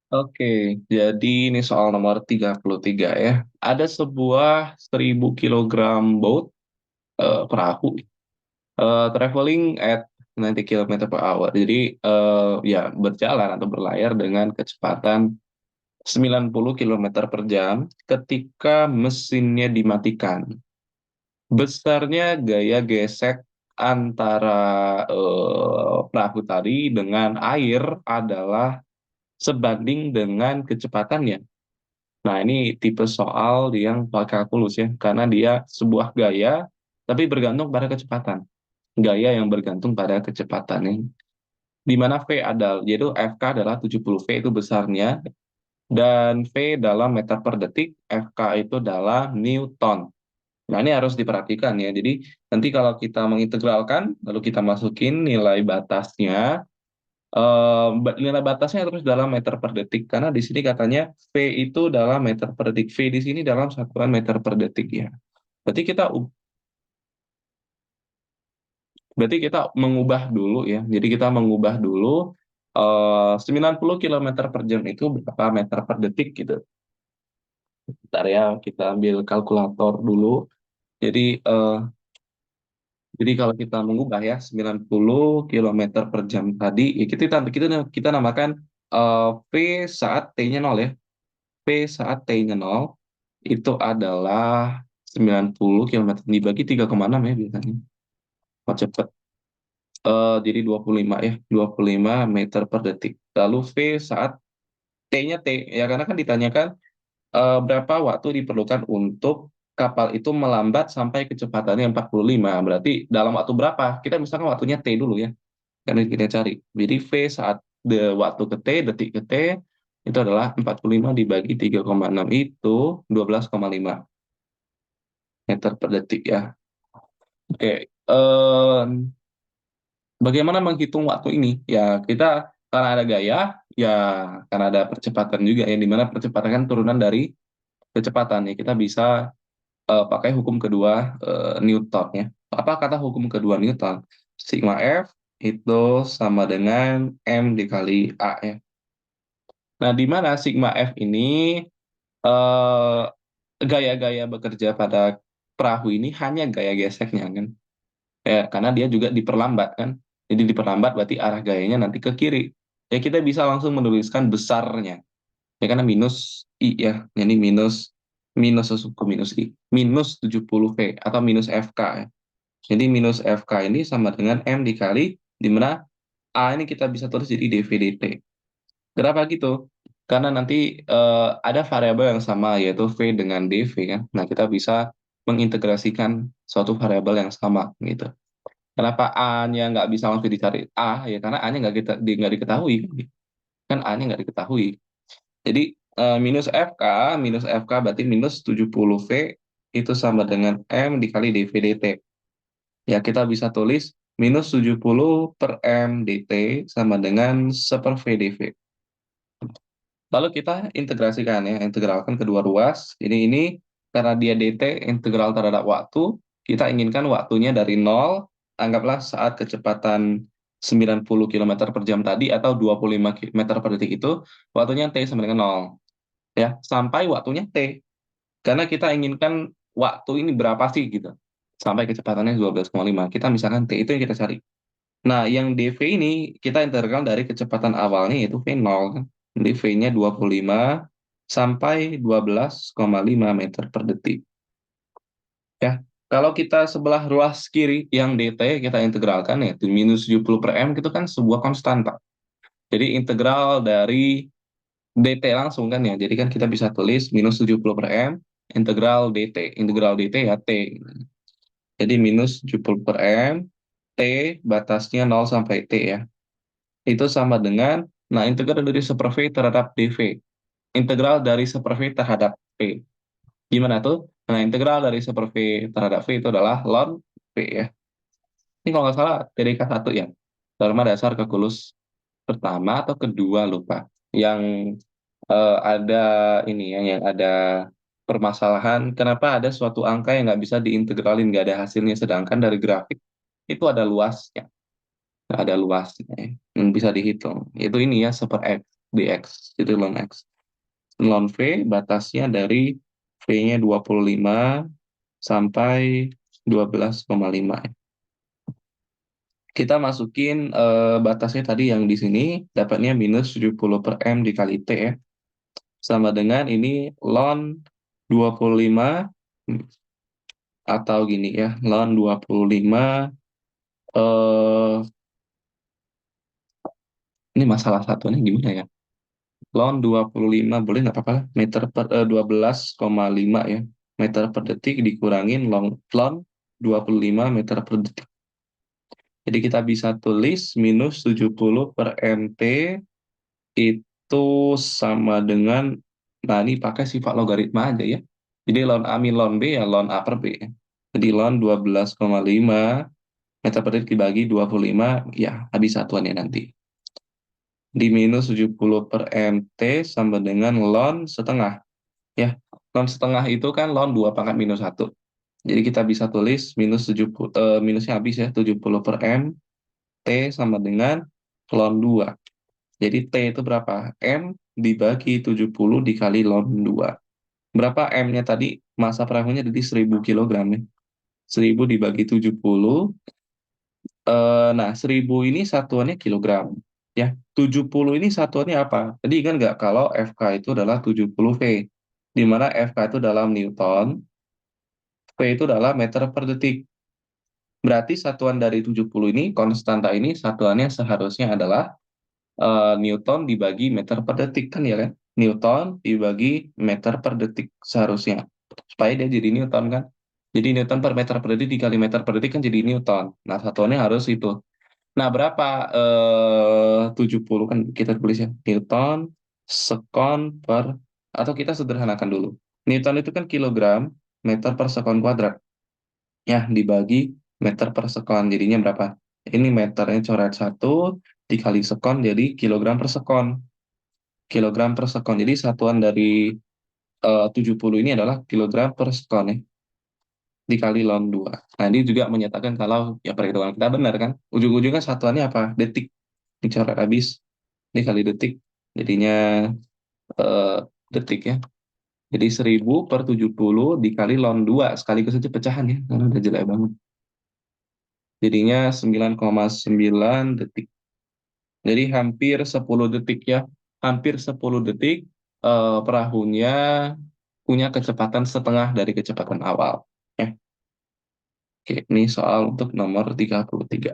Oke, jadi ini soal nomor 33 ya. Ada sebuah 1000 kilogram boat, perahu, traveling at 90 kilometer per hour. Jadi ya berjalan atau berlayar dengan kecepatan 90 kilometer per jam ketika mesinnya dimatikan. Besarnya gaya gesek antara perahu tadi dengan air adalah sebanding dengan kecepatannya. Nah, ini tipe soal yang pakai kalkulus ya, karena dia sebuah gaya, tapi bergantung pada kecepatan. Gaya yang bergantung pada kecepatannya. Di mana V adalah, yaitu FK adalah 70 V itu besarnya, dan V dalam meter per detik, FK itu dalam Newton. Nah, ini harus diperhatikan ya. Jadi, nanti kalau kita mengintegralkan, lalu kita masukin nilai batasnya, nilai batasnya terus dalam meter per detik karena di sini katanya V itu dalam meter per detik. V di sini dalam satuan meter per detik ya. Berarti kita berarti kita mengubah dulu ya. Jadi kita mengubah dulu 90 kilometer per jam itu berapa meter per detik gitu. Bentar ya, kita ambil kalkulator dulu. Jadi kalau kita mengubah ya 90 kilometer per jam tadi, ya kita namakan V saat T-nya 0 ya. P saat T-nya 0 itu adalah 90 kilometer dibagi 3,6 ya biasanya. Mau cepet. Jadi 25 ya, 25 meter per detik. Lalu V saat T-nya T, ya karena kan ditanyakan berapa waktu diperlukan untuk kapal itu melambat sampai kecepatannya 45. Berarti dalam waktu berapa? Kita misalkan waktunya T dulu ya, karena kita cari. Jadi V saat waktu ke T, detik ke T, itu adalah 45 dibagi 3,6 itu 12,5 meter per detik ya. Oke, bagaimana menghitung waktu ini? Ya, kita karena ada gaya, ya karena ada percepatan juga ya, di mana percepatan kan turunan dari kecepatan ya. Kita bisa pakai hukum kedua Newton ya. Apa kata hukum kedua Newton? Sigma F itu sama dengan M dikali A ya. Nah, di mana sigma F ini eh, gaya-gaya bekerja pada perahu ini hanya gaya geseknya kan. Ya, karena dia juga diperlambat kan. Jadi diperlambat berarti arah gayanya nanti ke kiri. Ya kita bisa langsung menuliskan besarnya. Ya karena minus I ya. Jadi minus minus sesuku minus I. Minus 70 V atau minus FK ya. Jadi minus FK ini sama dengan M dikali di mana A ini kita bisa tulis jadi dV dt. Kenapa gitu? Karena nanti ada variabel yang sama yaitu V dengan dV kan. Nah, kita bisa mengintegrasikan suatu variabel yang sama gitu. Kenapa A-nya nggak bisa langsung dicari A? Ya karena A-nya nggak diketahui. Kan A-nya nggak diketahui. Jadi minus FK berarti minus 70 V itu sama dengan M dikali dV dt. Ya kita bisa tulis minus 70 per M dt sama dengan 1 V dV. Lalu kita integrasikan ya, integralkan kedua ruas. Ini karena dia dt integral terhadap waktu, kita inginkan waktunya dari 0, anggaplah saat kecepatan 90 kilometer per jam tadi atau 25 meter per detik itu, waktunya T sama dengan 0. Ya, sampai waktunya T. Karena kita inginkan waktu ini berapa sih gitu. Sampai kecepatannya 12,5. Kita misalkan T itu yang kita cari. Nah, yang dv ini kita integral dari kecepatan awalnya yaitu V0 kan. dv-nya 25 sampai 12,5 meter per detik. Ya, kalau kita sebelah ruas kiri yang dt kita integralkan yaitu minus 70 per m itu kan sebuah konstanta. Jadi integral dari dt langsung kan ya. Jadi kan kita bisa tulis minus 70 per m integral dt. Integral dt ya t. Jadi minus 70 per m t batasnya 0 sampai t ya. Itu sama dengan, nah integral dari 1 V terhadap dV. Integral dari 1 V terhadap V. Gimana tuh? Nah, integral dari 1 V terhadap V itu adalah ln V ya. Ini kalau nggak salah TDK 1 ya. Norma dasar kalkulus pertama atau kedua lupa. Yang ada ini ya, yang ada permasalahan kenapa ada suatu angka yang nggak bisa diintegralin, nggak ada hasilnya, sedangkan dari grafik itu ada luasnya. Ada luasnya yang bisa dihitung. Itu ini ya, 1 per X. dx, itu ln x. Ln V batasnya dari V-nya 25 sampai 12,5. Kita masukin batasnya tadi yang di sini, dapatnya minus 70 per M dikali T ya. Sama dengan ini ln 25, atau gini ya, ln 25, eh, ini masalah satunya gimana ya? Ln 25 boleh nggak apa-apa, meter per 12,5 ya. Meter per detik dikurangin ln 25 meter per detik. Jadi kita bisa tulis minus 70 per MT itu sama dengan, nah ini pakai sifat logaritma aja ya. Jadi ln A min ln B ya ln A per B. Jadi ln 12,5 meter per detik dibagi 25, ya habis satuannya nanti. Di minus 70 per MT sama dengan ln setengah. Ya, ln setengah itu kan ln 2 pangkat minus 1. Jadi kita bisa tulis minus 70, minusnya habis ya, 70 per M, T sama dengan ln 2. Jadi T itu berapa? M dibagi 70 dikali ln 2. Berapa M-nya tadi? Masa perahunya jadi 1000 kilogram ya. 1000 dibagi 70. Nah, 1000 ini satuannya kilogram. Ya, 70 ini satuannya apa? Tadi kan nggak kalau FK itu adalah 70 V. Di mana FK itu dalam Newton, V itu adalah meter per detik. Berarti satuan dari 70 ini, konstanta ini, satuannya seharusnya adalah Newton dibagi meter per detik kan ya kan? Newton dibagi meter per detik seharusnya. Supaya dia jadi Newton kan? Jadi Newton per meter per detik dikali meter per detik kan jadi Newton. Nah, satuannya harus itu. Nah, berapa 70 kan kita tulis ya. Newton sekon per, atau kita sederhanakan dulu. Newton itu kan kilogram meter per sekon kuadrat. Ya, dibagi meter per sekon. Jadinya berapa? Ini meternya coret 1 dikali sekon jadi kilogram per sekon. Kilogram per sekon. Jadi satuan dari 70 ini adalah kilogram per sekon ya. Dikali ln 2. Nah, ini juga menyatakan kalau ya perhitungan kita benar kan. Ujung-ujungnya satuannya apa? Detik. Dicoret habis dikali detik. Jadinya eh, detik ya. Jadi 1000 per 70 dikali ln 2. Sekaligus aja pecahan ya. Karena udah jelek banget. Jadinya 9,9 detik. Jadi hampir 10 detik ya. Hampir 10 detik perahunya punya kecepatan setengah dari kecepatan awal. Ya. Oke, ini soal untuk nomor 33.